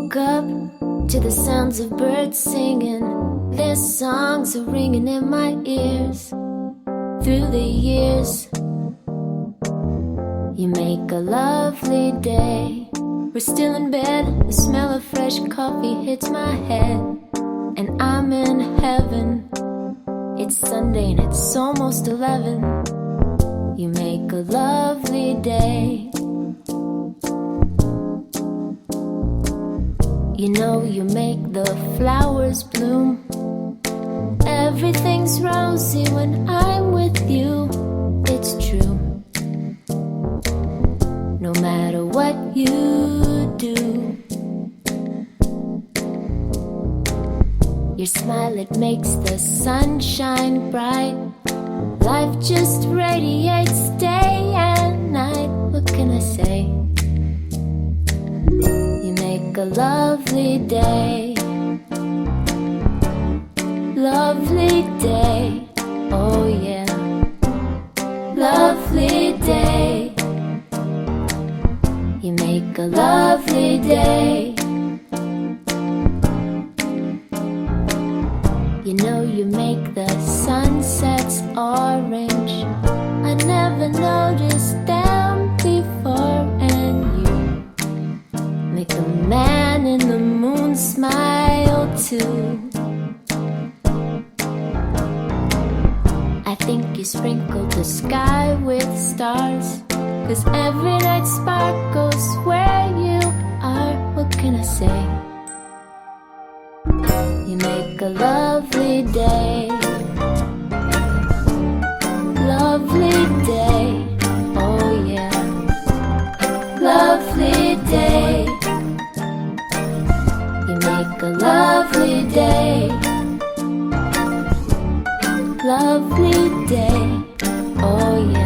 woke up to the sounds of birds singing. Their songs are ringing in my ears. Through the years, you make a lovely day. We're still in bed, the smell of fresh coffee hits my head, and I'm in heaven. It's Sunday and it's almost 11. You make a lovely day. You know you make the flowers bloom. Everything's rosy when I'm with you. It's true. No matter what you do, your smile, it makes the sun shine bright. Life just radiates day and night. What can I say? You make a lovely day. Lovely day, oh yeah. Lovely day. You make a lovely day. You know you make the sunsets orange. I never noticed them before. And you make the man in the moon smile too. I think you sprinkled the sky with stars, 'cause every night sparkles where you are. What can I say? You make a lovely day. Lovely day, oh yeah. Lovely day. You make a lovely day. Lovely day, oh yeah.